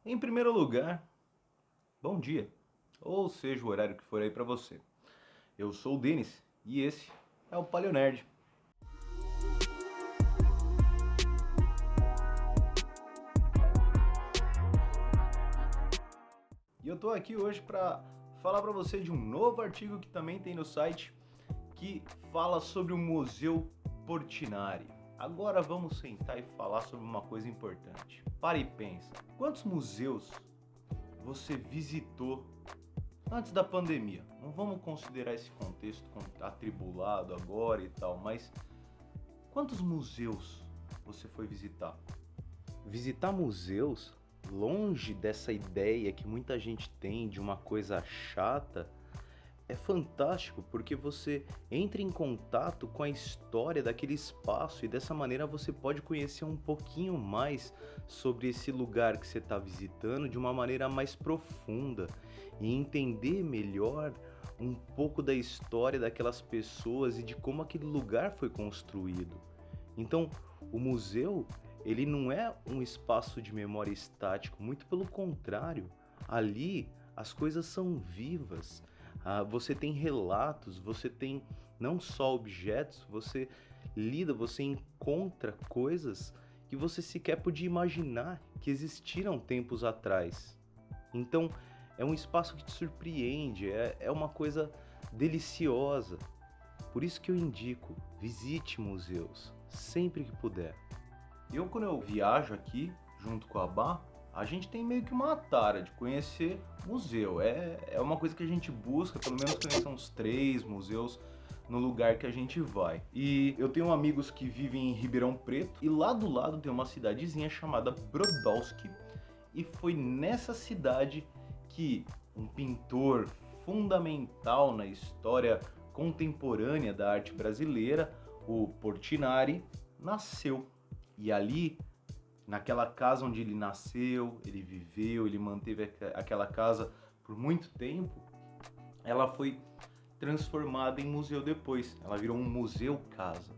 Em primeiro lugar, bom dia, ou seja o horário que for aí pra você. Eu sou o Denis e esse é o Paleo Nerd. E eu tô aqui hoje pra falar pra você de um novo artigo que também tem no site que fala sobre o Museu Portinari. Agora vamos sentar e falar sobre uma coisa importante. Para e pensa, quantos museus você visitou antes da pandemia? Não vamos considerar esse contexto atribulado agora e tal, mas quantos museus você foi visitar? Visitar museus, longe dessa ideia que muita gente tem de uma coisa chata, é fantástico porque você entra em contato com a história daquele espaço e dessa maneira você pode conhecer um pouquinho mais sobre esse lugar que você está visitando de uma maneira mais profunda e entender melhor um pouco da história daquelas pessoas e de como aquele lugar foi construído. Então, o museu, ele não é um espaço de memória estático, muito pelo contrário, ali as coisas são vivas. Você tem relatos, você tem não só objetos, você encontra coisas que você sequer podia imaginar que existiram tempos atrás. Então, é um espaço que te surpreende, é uma coisa deliciosa. Por isso que eu indico, visite museus, sempre que puder. Quando eu viajo aqui, junto com a Bá, a gente tem meio que uma tara de conhecer museu. É uma coisa que a gente busca, pelo menos conhecer uns 3 museus no lugar que a gente vai. E eu tenho amigos que vivem em Ribeirão Preto, e lá do lado tem uma cidadezinha chamada Brodowski, e foi nessa cidade que um pintor fundamental na história contemporânea da arte brasileira, o Portinari, nasceu. E ali, naquela casa onde ele nasceu, ele viveu, ele manteve aquela casa por muito tempo, ela foi transformada em museu depois. Ela virou um museu-casa.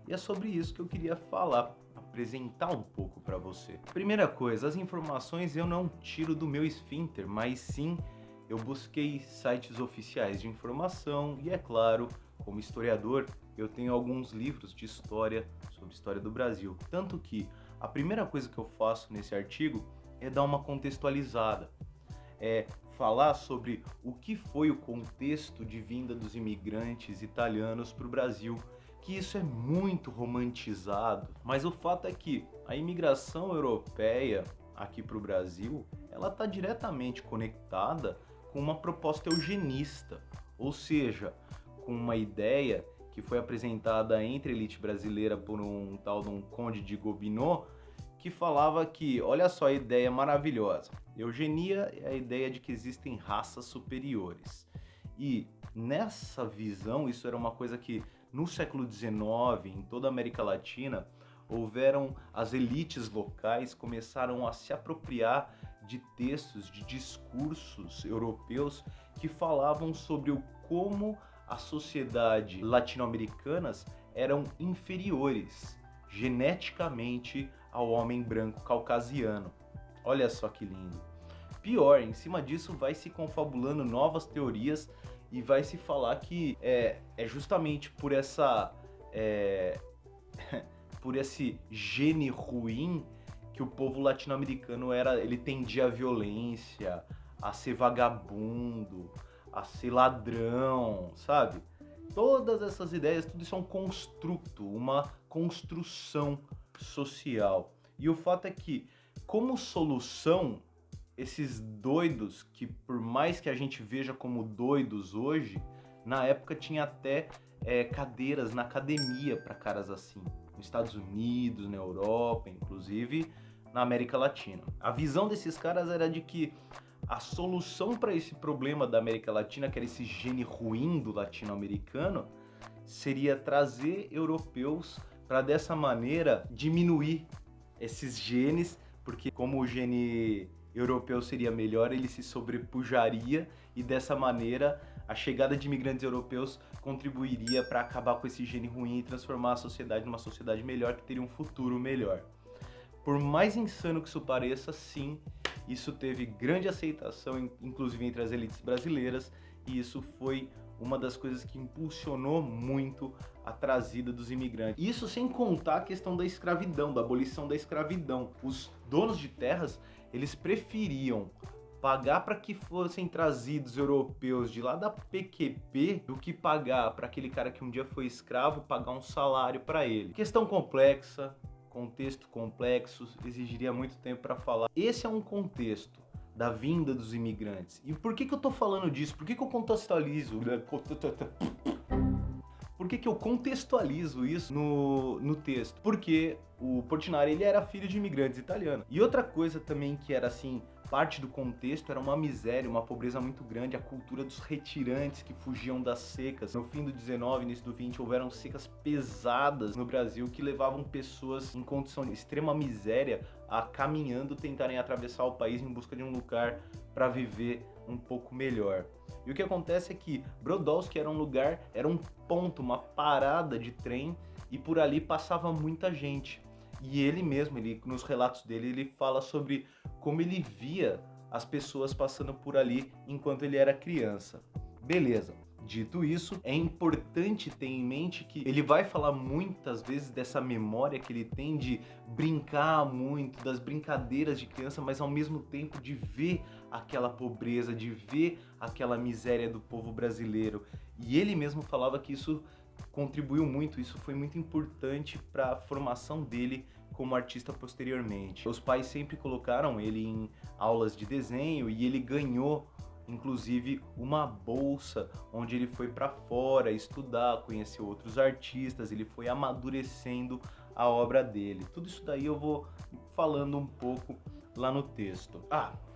E é sobre isso que eu queria falar, apresentar um pouco para você. Primeira coisa, as informações eu não tiro do meu esfíncter, mas sim eu busquei sites oficiais de informação e, é claro, como historiador, eu tenho alguns livros de história sobre história do Brasil. Tanto que a primeira coisa que eu faço nesse artigo é dar uma contextualizada. É falar sobre o que foi o contexto de vinda dos imigrantes italianos para o Brasil, que isso é muito romantizado, mas o fato é que a imigração europeia aqui para o Brasil, ela está diretamente conectada com uma proposta eugenista, ou seja, com uma ideia que foi apresentada entre a elite brasileira por um tal de um Conde de Gobineau, que falava que, olha só a ideia maravilhosa, eugenia é a ideia de que existem raças superiores. E nessa visão, isso era uma coisa que no século XIX, em toda a América Latina, houveram as elites locais começaram a se apropriar de textos, de discursos europeus que falavam sobre o como as sociedades latino-americanas eram inferiores geneticamente ao homem branco caucasiano. Olha só que lindo. Pior, em cima disso vai se confabulando novas teorias e vai se falar que é justamente por essa por esse gene ruim que o povo latino-americano ele tendia à violência, a ser vagabundo, a ser ladrão, sabe? Todas essas ideias, tudo isso é um construto, uma construção social. E o fato é que, como solução, esses doidos, que por mais que a gente veja como doidos hoje, na época tinha até cadeiras na academia para caras assim, nos Estados Unidos, na Europa, inclusive na América Latina. A visão desses caras era de que a solução para esse problema da América Latina, que era esse gene ruim do latino-americano, seria trazer europeus para dessa maneira diminuir esses genes, porque como o gene europeu seria melhor, ele se sobrepujaria e dessa maneira a chegada de imigrantes europeus contribuiria para acabar com esse gene ruim e transformar a sociedade numa sociedade melhor que teria um futuro melhor. Por mais insano que isso pareça, sim, Isso teve grande aceitação, inclusive entre as elites brasileiras, e isso foi uma das coisas que impulsionou muito a trazida dos imigrantes. Isso sem contar a questão da escravidão, da abolição da escravidão. Os donos de terras, eles preferiam pagar para que fossem trazidos europeus de lá da PQP do que pagar para aquele cara que um dia foi escravo, pagar um salário para ele. Questão complexa, contexto complexo, exigiria muito tempo para falar. Esse é um contexto da vinda dos imigrantes. E por que eu tô falando disso? Por que eu contextualizo? Por que eu contextualizo isso no texto? Porque o Portinari, ele era filho de imigrantes italianos. E outra coisa também que era assim, parte do contexto, era uma miséria, uma pobreza muito grande, a cultura dos retirantes que fugiam das secas. No fim do 19, início do 20, houveram secas pesadas no Brasil que levavam pessoas em condição de extrema miséria a caminhando, tentarem atravessar o país em busca de um lugar para viver um pouco melhor. E o que acontece é que Brodowski era um lugar, era um ponto, uma parada de trem, e por ali passava muita gente. E ele mesmo, nos relatos dele, ele fala sobre como ele via as pessoas passando por ali enquanto ele era criança. Beleza. Dito isso, é importante ter em mente que ele vai falar muitas vezes dessa memória que ele tem de brincar muito, das brincadeiras de criança, mas ao mesmo tempo de ver aquela pobreza, de ver aquela miséria do povo brasileiro. E ele mesmo falava que isso contribuiu muito, isso foi muito importante para a formação dele como artista posteriormente. Os pais sempre colocaram ele em aulas de desenho e ele ganhou inclusive uma bolsa onde ele foi para fora estudar, conhecer outros artistas, ele foi amadurecendo a obra dele. Tudo isso daí eu vou falando um pouco lá no texto.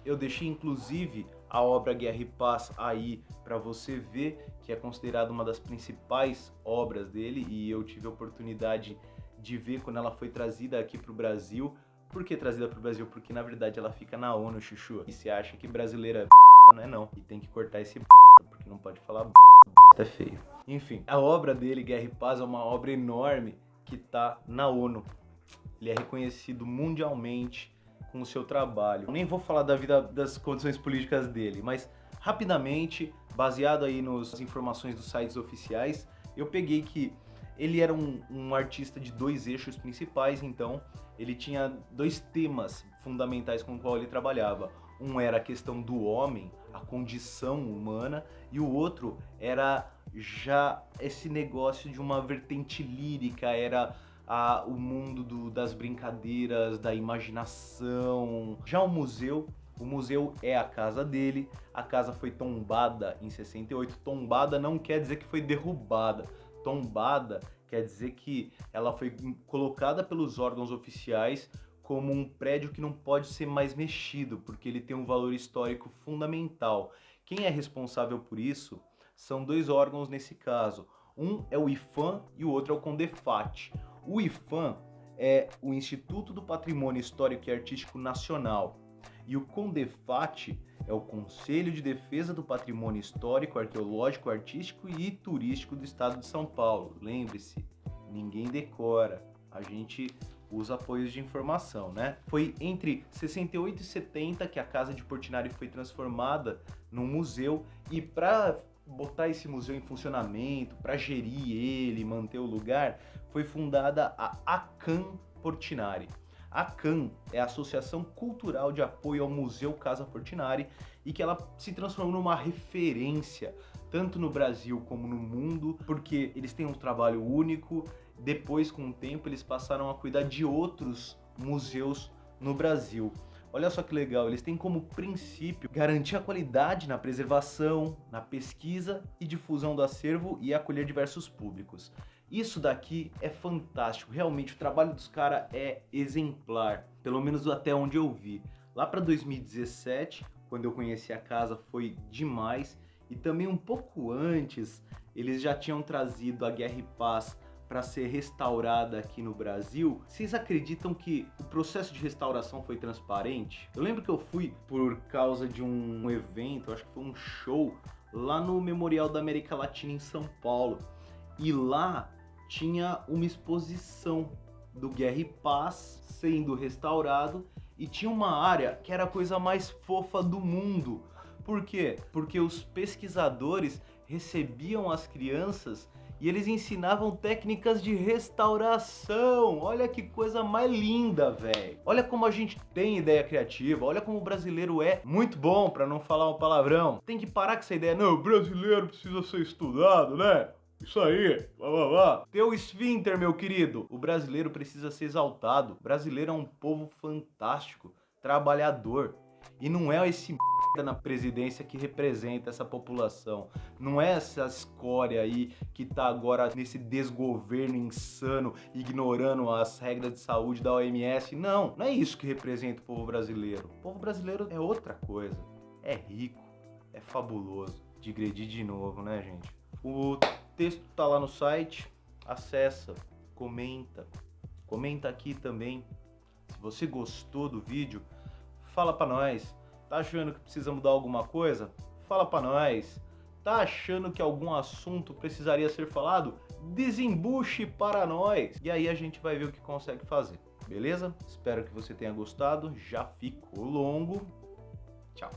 Eu deixei inclusive a obra Guerra e Paz aí para você ver, que é considerada uma das principais obras dele, e eu tive a oportunidade de ver quando ela foi trazida aqui para o Brasil. Por que trazida para o Brasil? Porque na verdade ela fica na ONU, chuchu. E você acha que brasileira não é não. E tem que cortar esse porque não pode falar é feio. Enfim, a obra dele, Guerra e Paz, é uma obra enorme que tá na ONU. Ele é reconhecido mundialmente com o seu trabalho. Eu nem vou falar da vida, das condições políticas dele, mas rapidamente, baseado aí nas informações dos sites oficiais, eu peguei que ele era um artista de dois eixos principais, então ele tinha dois temas fundamentais com o qual ele trabalhava. Um era a questão do homem, a condição humana, e o outro era já esse negócio de uma vertente lírica, era o mundo das brincadeiras, da imaginação. Já o museu é a casa dele, a casa foi tombada em 68, tombada não quer dizer que foi derrubada, tombada quer dizer que ela foi colocada pelos órgãos oficiais como um prédio que não pode ser mais mexido, porque ele tem um valor histórico fundamental. Quem é responsável por isso são dois órgãos nesse caso. Um é o IPHAN e o outro é o CONDEFAT. O IPHAN é o Instituto do Patrimônio Histórico e Artístico Nacional. E o CONDEFAT é o Conselho de Defesa do Patrimônio Histórico, Arqueológico, Artístico e Turístico do Estado de São Paulo. Lembre-se, ninguém decora, a gente usa apoios de informação, né? Foi entre 68 e 70 que a Casa de Portinari foi transformada num museu, e para botar esse museu em funcionamento, para gerir ele, manter o lugar, foi fundada a ACAM Portinari. A ACAM é a Associação Cultural de Apoio ao Museu Casa Portinari, e que ela se transformou numa referência tanto no Brasil como no mundo, porque eles têm um trabalho único. Depois, com o tempo, eles passaram a cuidar de outros museus no Brasil. Olha só que legal, eles têm como princípio garantir a qualidade na preservação, na pesquisa e difusão do acervo e acolher diversos públicos. Isso daqui é fantástico, realmente o trabalho dos caras é exemplar, pelo menos até onde eu vi. Lá para 2017, quando eu conheci a casa, foi demais, e também um pouco antes, eles já tinham trazido a Guerra e Paz para ser restaurada aqui no Brasil. Vocês acreditam que o processo de restauração foi transparente? Eu lembro que eu fui por causa de um evento, acho que foi um show, lá no Memorial da América Latina em São Paulo. E lá tinha uma exposição do Guerra e Paz sendo restaurado, E tinha uma área que era a coisa mais fofa do mundo. Por quê? Porque os pesquisadores recebiam as crianças e eles ensinavam técnicas de restauração. Olha que coisa mais linda, velho. Olha como a gente tem ideia criativa. Olha como o brasileiro é muito bom, pra não falar um palavrão. Tem que parar com essa ideia. Não, o brasileiro precisa ser estudado, né? Isso aí, blá blá blá. Teu esfíncter, meu querido. O brasileiro precisa ser exaltado. O brasileiro é um povo fantástico, trabalhador. E não é esse merda na presidência que representa essa população. Não é essa escória aí que tá agora nesse desgoverno insano, ignorando as regras de saúde da OMS. Não, não é isso que representa o povo brasileiro. O povo brasileiro é outra coisa. É rico, é fabuloso. Digredir de novo, né, gente? O texto tá lá no site, acessa, comenta aqui também. Se você gostou do vídeo, fala pra nós. Tá achando que precisa mudar alguma coisa? Fala pra nós. Tá achando que algum assunto precisaria ser falado? Desembuche para nós. E aí a gente vai ver o que consegue fazer, beleza? Espero que você tenha gostado. Já ficou longo. Tchau.